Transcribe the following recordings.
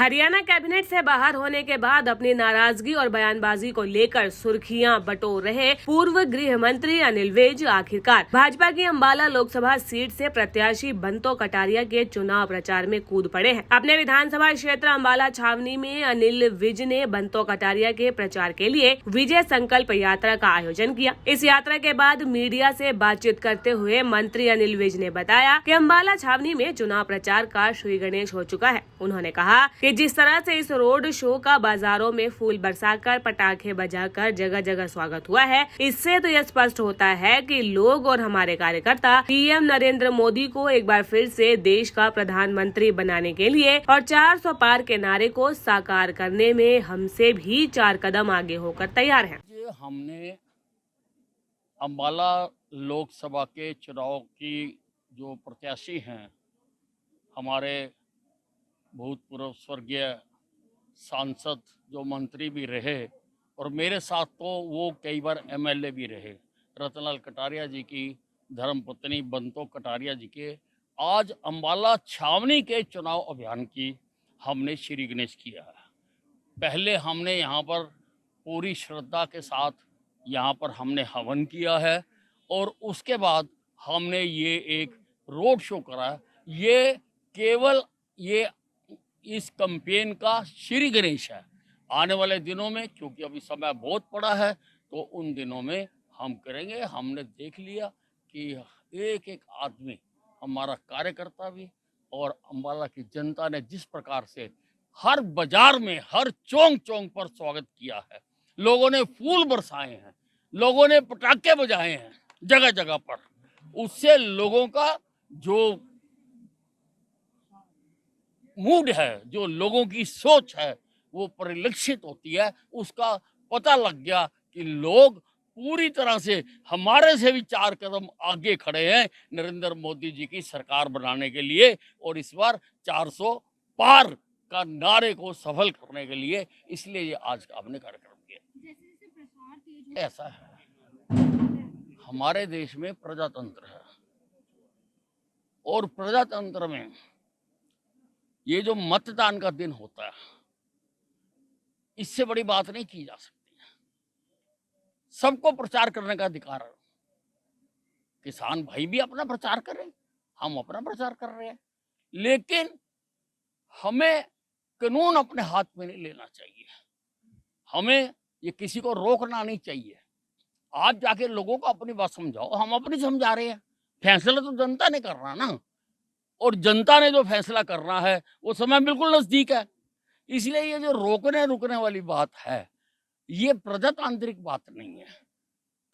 Haryana cabinet से बाहर होने के बाद अपनी नाराजगी और बयानबाजी को लेकर सुर्खियां बटोर रहे पूर्व गृह मंत्री अनिल विज आखिरकार भाजपा की अंबाला लोकसभा सीट से प्रत्याशी बंतो कटारिया के चुनाव प्रचार में कूद पड़े हैं। अपने विधानसभा क्षेत्र अंबाला छावनी में अनिल विज ने बंतो कटारिया के प्रचार के लिए विजय संकल्प यात्रा का आयोजन किया। इस यात्रा के बाद मीडिया से बातचीत करते हुए मंत्री अनिल विज ने बताया कि अंबाला छावनी में चुनाव प्रचार का श्री गणेश हो चुका है। उन्होंने कहा कि जिस तरह से इस रोड शो का बाजारों में फूल बरसाकर पटाखे बजाकर जगह जगह स्वागत हुआ है, इससे तो यह स्पष्ट होता है कि लोग और हमारे कार्यकर्ता पीएम नरेंद्र मोदी को एक बार फिर से देश का प्रधानमंत्री बनाने के लिए और 400 पार के नारे को साकार करने में हमसे भी 4 कदम आगे होकर तैयार हैं। हमने अंबाला लोकसभा के चुनाव की जो प्रत्याशी हैं, हमारे भूतपूर्व स्वर्गीय सांसद जो मंत्री भी रहे और मेरे साथ तो वो कई बार एमएलए भी रहे, रतनलाल कटारिया जी की धर्मपत्नी बंतो कटारिया जी के आज अंबाला छावनी के चुनाव अभियान की हमने श्री गणेश किया है। पहले हमने यहाँ पर पूरी श्रद्धा के साथ यहाँ पर हमने हवन किया है और उसके बाद हमने ये एक रोड शो करा। ये केवल ये इस कैंपेन का श्री गणेश है। आने वाले दिनों में, क्योंकि अभी समय बहुत पड़ा है, तो उन दिनों में हम करेंगे। हमने देख लिया कि एक एक आदमी, हमारा कार्यकर्ता भी और अंबाला की जनता ने जिस प्रकार से हर बाजार में, हर चौक चौक पर स्वागत किया है, लोगों ने फूल बरसाए हैं, लोगों ने पटाखे बजाए हैं जगह जगह पर, उससे लोगों का जो मूड है, जो लोगों की सोच है, वो परिलक्षित होती है। उसका पता लग गया कि लोग पूरी तरह से हमारे से भी 4 कदम आगे खड़े हैं नरेंद्र मोदी जी की सरकार बनाने के लिए और इस बार 400 पार का नारे को सफल करने के लिए। इसलिए ये आज का हमने कार्यक्रम किया। ऐसा है, हमारे देश में प्रजातंत्र है और प्रजातंत्र में ये जो मतदान का दिन होता है, इससे बड़ी बात नहीं की जा सकती है। सबको प्रचार करने का अधिकार है। किसान भाई भी अपना प्रचार करें, हम अपना प्रचार कर रहे हैं, लेकिन हमें कानून अपने हाथ में नहीं लेना चाहिए। हमें ये किसी को रोकना नहीं चाहिए। आप जाके लोगों को अपनी बात समझाओ, हम अपनी समझा रहे हैं। फैसला तो जनता ने करना ना, और जनता ने जो फैसला करना है वो समय बिल्कुल नजदीक है। इसलिए ये जो रोकने रुकने वाली बात है, ये प्रजातांत्रिक बात नहीं है।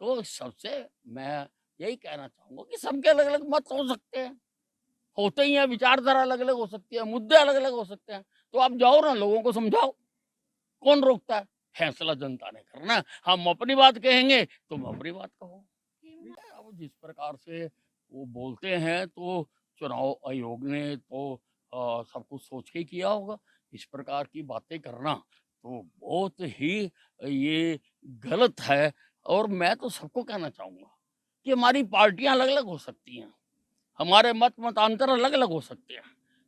तो सबसे मैं यही कहना चाहूंगा कि सबके अलग अलग मत हो सकते हैं, होते ही हैं, विचारधारा अलग अलग हो सकती है, मुद्दे अलग अलग हो सकते हैं। तो आप जाओ ना, लोगों को समझाओ, कौन रोकता है? फैसला जनता ने करना है। हम अपनी बात कहेंगे, तुम अपनी बात कहो। अब जिस प्रकार से वो बोलते हैं, तो चुनाव आयोग ने तो सब कुछ सोच के किया होगा। इस प्रकार की बातें करना तो बहुत ही ये गलत है। और मैं तो सबको कहना चाहूँगा कि हमारी पार्टियां अलग अलग हो सकती हैं, हमारे मतांतर अलग अलग हो सकते हैं,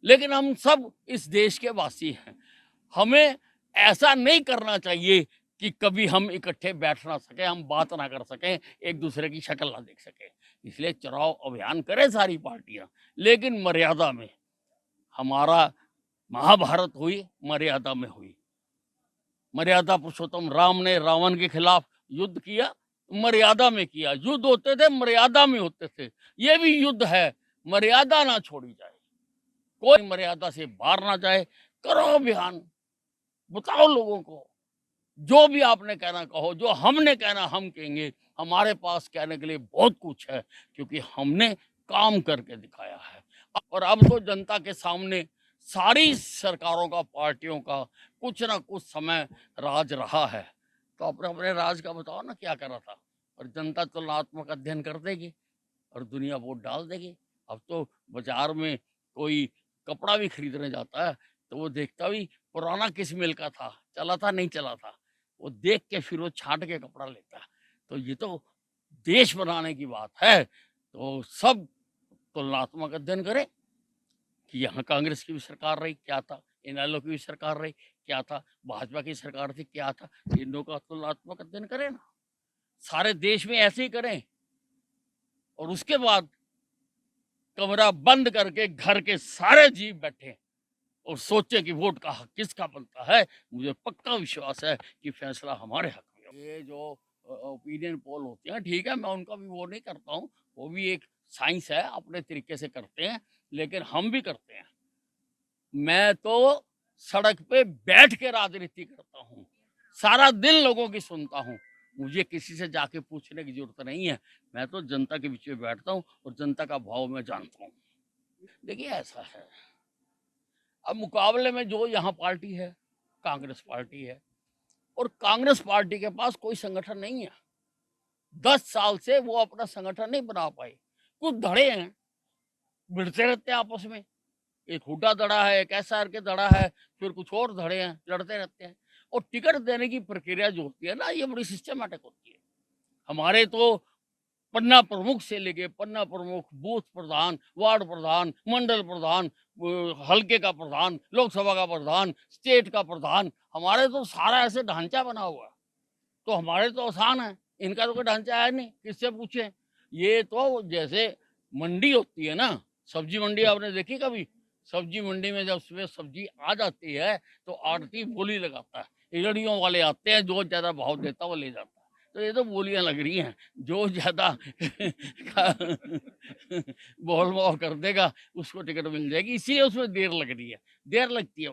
लेकिन हम सब इस देश के वासी हैं। हमें ऐसा नहीं करना चाहिए कि कभी हम इकट्ठे बैठ ना सकें, हम बात ना कर सकें, एक दूसरे की शक्ल ना देख सकें। इसलिए चुनाव अभियान करें सारी पार्टियां, लेकिन मर्यादा में। हमारा महाभारत हुई, मर्यादा में हुई। मर्यादा पुरुषोत्तम राम ने रावण के खिलाफ युद्ध किया, मर्यादा में किया। युद्ध होते थे, मर्यादा में होते थे। ये भी युद्ध है, मर्यादा ना छोड़ी जाए, कोई मर्यादा से बाहर ना जाए। करो अभियान, बताओ लोगों को, जो भी आपने कहना कहो, जो हमने कहना हम कहेंगे। हमारे पास कहने के लिए बहुत कुछ है, क्योंकि हमने काम करके दिखाया है। और अब तो जनता के सामने सारी सरकारों का, पार्टियों का कुछ ना कुछ समय राज रहा है, तो अपने अपने राज का बताओ ना, क्या करा था। और जनता तुलनात्मक अध्ययन कर देगी और दुनिया वोट डाल देगी। अब तो बाजार में कोई कपड़ा भी खरीदने जाता है तो वो देखता भी पुराना किस मिल का था, चला था नहीं चला था, वो देख के फिर वो छांट के कपड़ा लेता है। तो ये तो देश बनाने की बात है। तो सब तुलनात्मक अध्ययन करें कि यहाँ कांग्रेस की भी सरकार रही, क्या था, इनेलो की भी सरकार रही, क्या था, भाजपा की सरकार थी, क्या था, इन का तुलनात्मक अध्ययन करें ना, सारे देश में ऐसे ही करें और उसके बाद कमरा बंद करके घर के सारे जीव बैठे और सोचे कि वोट का हक किसका बनता है। मुझे पक्का विश्वास है कि फैसला हमारे हक में होगा। ये जो ओपिनियन पोल होते हैं, ठीक है, मैं उनका भी वो नहीं करता हूँ, वो भी एक साइंस है, अपने तरीके से करते हैं, लेकिन हम भी करते हैं। मैं तो सड़क पे बैठ के राजनीति करता हूँ, सारा दिन लोगों की सुनता हूँ, मुझे किसी से जाके पूछने की जरूरत नहीं है। मैं तो जनता के बीच में बैठता हूँ और जनता का भाव मैं जानता हूँ। देखिए ऐसा है, अब मुकाबले में जो यहाँ पार्टी है, कांग्रेस पार्टी है, और कांग्रेस पार्टी के पास कोई संगठन नहीं है। 10 साल से वो अपना संगठन नहीं बना पाई। कुछ धड़े हैं, भिड़ते रहते हैं आपस में, एक हुड्डा धड़ा है, एक एसआर के धड़ा है, फिर कुछ और धड़े हैं, लड़ते रहते हैं। और टिकट देने की प्रक्रिया जो होती है ना, ये बड़ी सिस्टमैटिक होती है। हमारे तो पन्ना प्रमुख से लेके पन्ना प्रमुख, बूथ प्रधान, वार्ड प्रधान, मंडल प्रधान, हल्के का प्रधान, लोकसभा का प्रधान, स्टेट का प्रधान, हमारे तो सारा ऐसे ढांचा बना हुआ है। तो हमारे तो आसान है, इनका तो कोई ढांचा है नहीं, किससे पूछे। ये तो जैसे मंडी होती है ना, सब्जी मंडी आपने देखी कभी? सब्जी मंडी में जब सुबह सब्जी आ जाती है तो आड़ती बोली लगाता है, रेहड़ियों वाले आते हैं, जो ज्यादा भाव देता वो ले जाता है। तो ये तो बोलियां लग रही हैं, जो ज्यादा बोल भाव कर देगा उसको टिकट मिल जाएगी, इसीलिए उसमें देर लग रही है, देर लगती है।